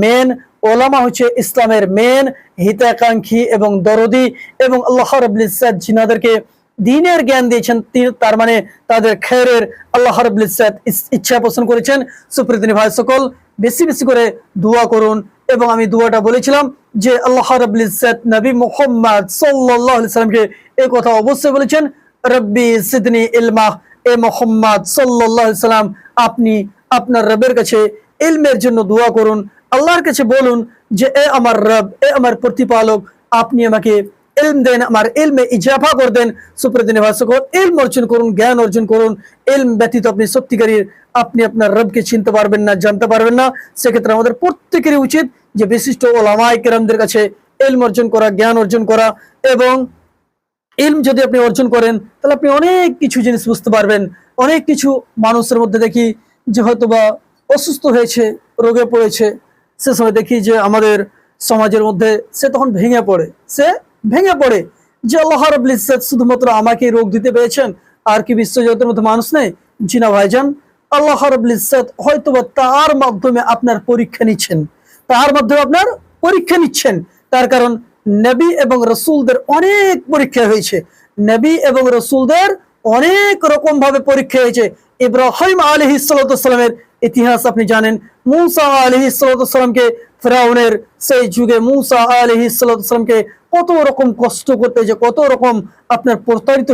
মেন, ওলামা হচ্ছে ইসলামের মেন হিতাকাঙ্ক্ষী এবং দরদি, এবং আল্লাহ রাব্বুল ইজ্জত যিনাদেরকে দ্বীনের জ্ঞান দিয়েছেন, তার মানে তাদের খেরের আল্লাহ রাব্বুল ইজ্জত ইচ্ছা পোষণ করেছেন। সুপ্রিয় ভাই সকল, বেশি বেশি করে দোয়া করুন। এবং আমি দোয়াটা বলেছিলাম যে আল্লাহ রাব্বুল ইজ্জত নবী মুহাম্মদ সাল্লাল্লাহু আলাইহি সাল্লামকে এই কথা অবশ্যই বলেছেন, রব্বি সিদনি ইলমা, এ মুহাম্মদ সাল্লাল্লাহু আলাইহি সাল্লাম, আপনি আপনার রবের কাছে ইলমের জন্য দোয়া করুন। আল্লাহর কাছে বলুন যে এ আমার রব, এ আমার প্রতিপালক, আপনি আমাকে ইলম দেন, আমার ইলমে ইজাফা করে দেন। সুপ্রিয় ভাই সকল, ইলম অর্জন করুন, জ্ঞান অর্জন করুন। ইলম ব্যতীত আপনি সত্যিকারের আপনি আপনার রবকে চিনতে পারবেন না, জানতে পারবেন না। সেক্ষেত্রে আমাদের প্রত্যেকেরই উচিত যে বিশিষ্ট ওলামায়ে কেরামদের কাছে ইলম অর্জন করা, জ্ঞান অর্জন করা। এবং ইলম যদি আপনি অর্জন করেন, তাহলে আপনি অনেক কিছু জিনিস বুঝতে পারবেন। অনেক কিছু মানুষের মধ্যে দেখি যে হয়তোবা অসুস্থ হয়েছে, রোগে পড়েছে, সে সময় দেখি যে আমাদের সমাজের মধ্যে সে তখন ভেঙে পড়ে যে আল্লাহ রাব্বুল ইজ্জত শুধুমাত্র আমাকে রোগ দিতে পেরেছেন, আর কি বিশ্বজগতের মধ্যে মানুষ নেই? জি না ভাইজান, আল্লাহ রাব্বুল ইজ্জত হয়তোবা তার মাধ্যমে আপনার পরীক্ষা নিচ্ছেন, তার কারণ নবী এবং রসুলদের অনেক পরীক্ষা হয়েছে, নবী এবং রসুলদের অনেক রকম ভাবে পরীক্ষা হয়েছে। ইব্রাহিম আলাইহিস সালামের ইতিহাস আপনি জানেন, মূসা আলাইহিস সালামকে ফিরাউনের সেই যুগে মূসা আলাইহিস সালামকে কত রকম কষ্ট করতে হয়েছে, কত রকম আপনার প্রতারিত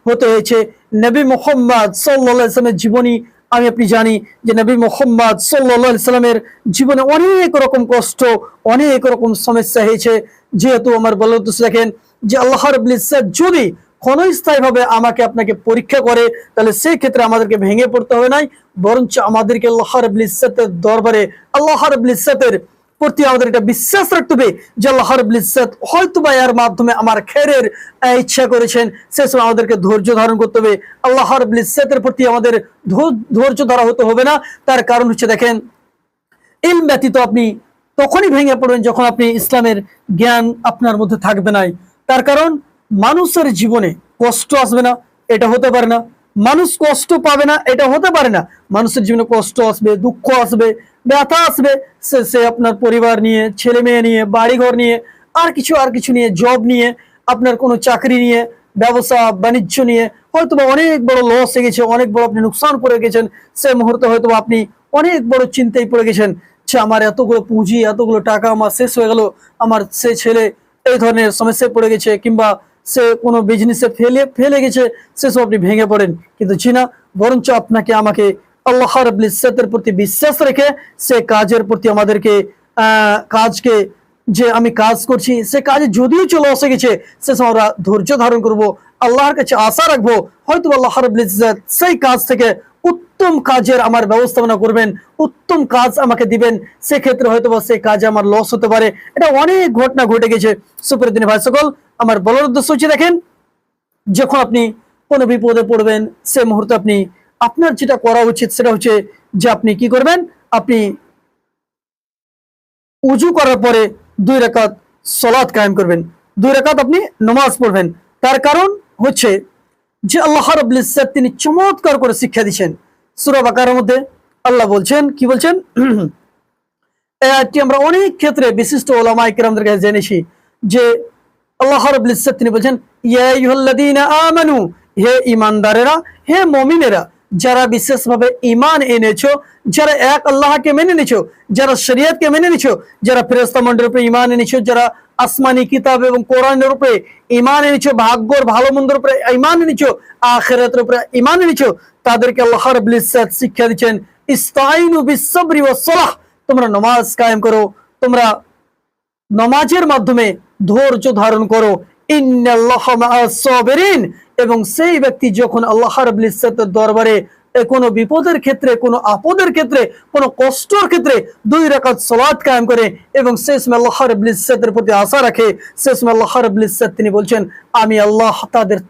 হতে হয়েছে। নবী মুহাম্মদ সাল্লাল্লাহু আলাইহি ওয়াসাল্লামের জীবনী আমি আপনি জানি যে নবী মুহাম্মদ সাল্লাল্লাহু আলাইহি সাল্লামের জীবনে অনেক রকম কষ্ট, অনেক রকম সমস্যা হয়েছে। যেহেতু আমার বলতে দেখেন যে আল্লাহ রাব্বুল ইজ্জত যদি ক্ষণস্থায়ীভাবে আমাকে আপনাকে পরীক্ষা করে, তাহলে সেই ক্ষেত্রে আমাদেরকে ভেঙে পড়তে হবে নাই, বরঞ্চ আমাদেরকে আল্লাহ রাব্বুল ইজ্জাতের দরবারে আল্লাহ রাব্বুল ইজ্জাতের প্রতি আমাদের এটা বিশ্বাস রাখতে হবে যে আল্লাহ রাব্বুল ইজ্জাত হয়তোবা এর মাধ্যমে আমার খেরের ইচ্ছা করেছেন। সে সময় আমাদেরকে ধৈর্য ধারণ করতে হবে। আল্লাহ রাব্বুল ইজ্জাতের প্রতি আমাদের ধৈর্য ধরা হতে হবে না। তার কারণ হচ্ছে, দেখেন, ইলম ব্যতীত আপনি তখনই ভেঙে পড়বেন যখন আপনি ইসলামের জ্ঞান আপনার মধ্যে থাকবে নাই। তার কারণ মানুষের জীবনে কষ্ট আসবে না, এটা হতে পারে না। মানুষ কষ্ট পাবে না, এটা হতে পারে না। মানুষের জীবনে কষ্ট আসবে, দুঃখ আসবে, ব্যথা আসবে। সে আপনার পরিবার নিয়ে, ছেলে মেয়ে নিয়ে, বাড়িঘর নিয়ে, আর কিছু নিয়ে, জব নিয়ে, আপনার কোনো চাকরি নিয়ে, ব্যবসা বাণিজ্য নিয়ে হয়তো অনেক বড় লস হয়ে গেছে, অনেক বড় আপনি নুকসান করে গেছেন। সে মুহূর্তে হয়তো আপনি অনেক বড় চিন্তায় পড়ে গেছেন যে আমার এতগুলো পুঁজি, এতগুলো টাকা আমার শেষ হয়ে গেল, আমার সে ছেলে এই ধরনের সমস্যায় পড়ে গেছে, কিংবা সে কোনো বিজনেসে ফেলে গেছে, সেসব আপনি ভেঙে পড়েন। কিন্তু জি না, বরঞ্চ আপনাকে আমাকে আল্লাহ রাব্বুল ইজ্জাতের প্রতি বিশ্বাস রেখে সে কাজের প্রতি আমাদেরকে কাজকে, যে আমি কাজ করছি সে কাজে যদিও চলে এসে গেছে, সে সময় আমরা ধৈর্য ধারণ করব, আল্লাহর কাছে আশা রাখবো, হয়তো আল্লাহ রাব্বুল ইজ্জাত সেই কাজ থেকে উত্তম কাজের আমার ব্যবস্থাপনা করবেন, উত্তম কাজ আমাকে দিবেন। সেক্ষেত্রে হয়তো সেই কাজে আমার লস হতে পারে। এটা অনেক ঘটনা ঘটে গেছে। সুপ্রিয় ভাই সকল, আমার বলার উদ্দেশ্য হচ্ছে, দেখেন, যখন আপনি কোনো বিপদে পড়বেন, সে মুহূর্তে আপনার যেটা করা উচিত সেটা হচ্ছে যে আপনি কি করবেন, আপনি উজু করার পরে 2 রাকাত সালাত কায়েম করবেন, 2 রাকাত আপনি নামাজ পড়বেন। তার কারণ হচ্ছে যে আল্লাহ রাব্বুল ইজ্জাত তিনি চমৎকার করে শিক্ষা দিচ্ছেন। সূরা বাকারার মধ্যে আল্লাহ বলছেন, কি বলছেন, এই আয়াতটি আমরা অনেক ক্ষেত্রে বিশিষ্ট উলামায়ে কিরামদের কাছে জেনেছি যে আল্লাহ রাব্বুল ইজ্জাত তিনি বলছেন, ইয়া আইয়ুহাল্লাযীনা আমানু, হে ঈমানদারেরা, হে মুমিনেরা, যারা বিশেষভাবে ঈমান এনেছো, যারা এক আল্লাহকে মেনে নিছো, যারা শরীয়তকে মেনে নিছো, যারা ফেরেশতা মণ্ডলীর উপরে ঈমান এনেছো, যারা আসমানি কিতাব এবং কোরআনের উপরে ঈমান এনেছো, ভাগ্যর ভালো মন্দের উপরে ঈমান এনেছো, আখিরাতের উপরে ঈমান এনেছো, তাদেরকে আল্লাহ রাব্বুল ইজ্জাত শিক্ষা দিচ্ছেন, ইস্তাঈনু বিস-সাবরি ওয়াস-সালাহ, তোমরা নামাজ কায়েম করো, তোমরা নামাজের মাধ্যমে ধৈর্য ধারণ করো, ইন্নাল্লাহা মাআস সাবিরিন। এবং সেই ব্যক্তি যখন আল্লাহ রাব্বুল ইজ্জাতের দরবারে কোনো বিপদের ক্ষেত্রে, কোনো আপদের ক্ষেত্রে, কোনো কষ্টের ক্ষেত্রে 2 রাকাত সালাত কায়েম করে এবং শেষ সময় আল্লাহ রাব্বুল ইজ্জাতের প্রতি আশা রাখে, শেষ সময় আল্লাহ রাব্বুল ইজ্জাত তিনি বলছেন, আমি আল্লাহ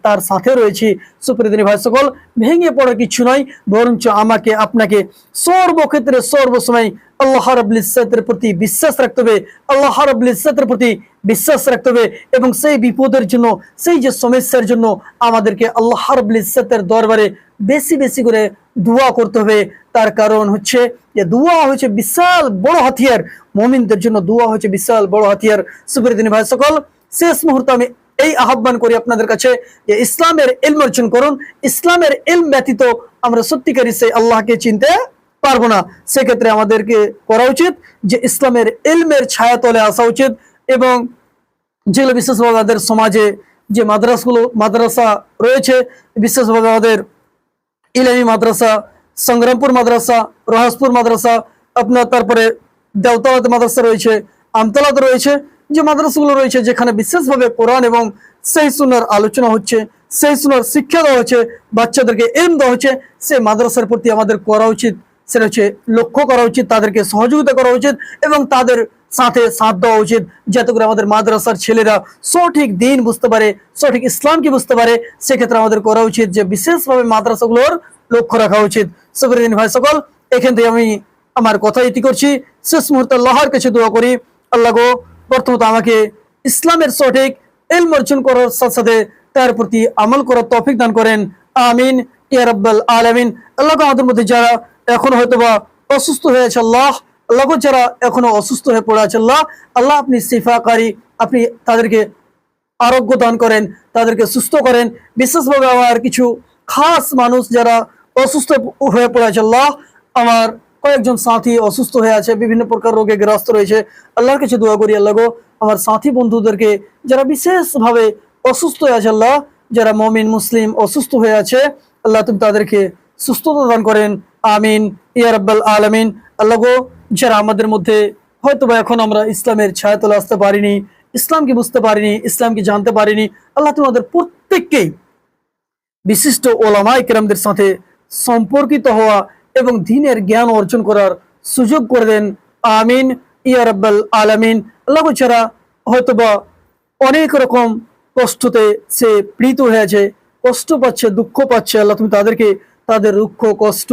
তার সাথে রয়েছি। সুপ্রিয় ভাই সকল, ভেঙে পড়া কিছু নয়, বরঞ্চ আমাকে আপনাকে সর্বক্ষেত্রে সর্বসময় আল্লাহ রাব্বুল ইজ্জাতের প্রতি বিশ্বাস রাখতে হবে, আল্লাহ রাব্বুল ইজ্জাতের প্রতি বিশ্বাস রাখতে হবে। এবং সেই বিপদের জন্য, সেই যে সমস্যার জন্য আমাদেরকে আল্লাহ রাব্বুল ইজ্জাতের দরবারে বেশি বেশি করে দোয়া করতে হবে। তার কারণ হচ্ছে যে দোয়া হচ্ছে বিশাল বড় হাতিয়ার, মুমিনদের জন্য দোয়া হচ্ছে বিশাল বড় হাতিয়ার। সুপ্রিয় ভাই সকল, শেষ মুহূর্তে আমি এই আহ্বান করি আপনাদের কাছে যে ইসলামের ইলম অর্জন করুন। ইসলামের ইলম ব্যতীত আমরা সত্যিকারী সেই আল্লাহকে চিনতে পারবো না। সেক্ষেত্রে আমাদেরকে করা উচিত যে ইসলামের ইলমের ছায়াতলে আসা উচিত। এবং যেগুলো বিশেষভাবে আমাদের সমাজে যে মাদ্রাসা রয়েছে, বিশেষভাবে আমাদের ইলাহি মাদ্রাসা, সংগ্রামপুর মাদ্রাসা, রহাসপুর মাদ্রাসা, আপনার তারপরে দেওতালাতে মাদ্রাসা রয়েছে, আমতলাতে রয়েছে, যে মাদ্রাসাগুলো রয়েছে যেখানে বিশেষভাবে কোরআন এবং সেই সুন্নাহর আলোচনা হচ্ছে, সেই সুন্নাহর শিক্ষা দেওয়া হচ্ছে, বাচ্চাদেরকে ইলম দেওয়া হচ্ছে, সেই মাদ্রাসার প্রতি আমাদের করা উচিত সেটা হচ্ছে লক্ষ্য করা উচিত, তাদেরকে সহযোগিতা করা উচিত এবং তাদের সাথে সাথ দেওয়া উচিত, যাতে করে আমাদের মাদ্রাসার ছেলেরা সঠিক দিন বুঝতে পারে, সঠিক ইসলামকে বুঝতে পারে। সেক্ষেত্রে আমাদের করা উচিত যে বিশেষভাবে মাদ্রাসাগুলোর লক্ষ্য রাখা উচিত। সুপ্রিয় ভাই সকল, এখান থেকে আমি আমার কথা ইতি করছি। শেষ মুহূর্তে আল্লাহর কাছে দোয়া করি, আল্লাহ গো, প্রথমত আমাকে ইসলামের সঠিক ইলম অর্জন করার সাথে সাথে তার প্রতি আমল করার তৌফিক দান করেন। আমিন ইয়া রাব্বাল আলামিন। আল্লাহ আমাদের মধ্যে যারা এখন হয়তোবা অসুস্থ হয়েছে, আল্লাহ যারা এখনো অসুস্থ হয়ে পড়ে আছে, আল্লাহ আপনি শিফাকারী, আপনি তাদেরকে আরোগ্য দান করেন, তাদেরকে সুস্থ করেন। বিশেষভাবে আমার কিছু খাস মানুষ যারা অসুস্থ হয়ে পড়ে আছে, আমার কয়েকজন সাথী অসুস্থ হয়ে আছে, বিভিন্ন প্রকার রোগে গ্রস্ত রয়েছে, আল্লাহর কাছে দোয়া করি, আল্লাহ গো, আমার সাথী বন্ধুদেরকে যারা বিশেষভাবে অসুস্থ হয়ে আছে, যারা মুমিন মুসলিম অসুস্থ হয়ে আছে, আল্লাহ তুমি তাদেরকে সুস্থতা দান করেন। আমিন ইয়া রাব্বাল আলামিন। আল্লাহ গো, যারা আমাদের মধ্যে হয়তোবা এখন আমরা ইসলামের ছায়াতলে আসতে পারিনি, ইসলামকে বুঝতে পারিনি, ইসলামকে জানতে পারিনি, আল্লাহ তোমাদের প্রত্যেককেই বিশিষ্ট ওলামায়ে কেরামদের সাথে সম্পর্কিত হওয়া এবং দ্বীনের জ্ঞান অর্জন করার সুযোগ করে দেন। আমিন ইয়া রাব্বাল আলামিন। আল্লাহ ছাড়া হয়তোবা অনেক রকম কষ্টতে সে পীড়িত হয়েছে, কষ্ট পাচ্ছে, দুঃখ পাচ্ছে। আল্লাহ তুমি তাদেরকে তাদের দুঃখ, কষ্ট,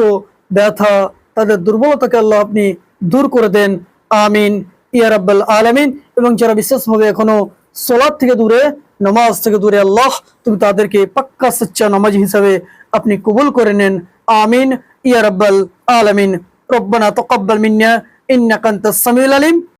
ব্যথা, তাদের দুর্বলতাকে আল্লাহ আপনি দূর করে দেন। আমিন ইয়া রাব্বাল আলামিন। এবং যারা বিশেষভাবে এখনো সালাত থেকে দূরে, নামাজ থেকে দূরে, আল্লাহ তুমি তাদেরকে পাক্কা সচ্চা নামাজি হিসাবে আপনি কবুল করে নেন। আমিন ইয়া রাব্বাল আলামিন। রব্বানা তাকাব্বাল মিন্না ইন্নাকা আনতাস সামিউল আলিম।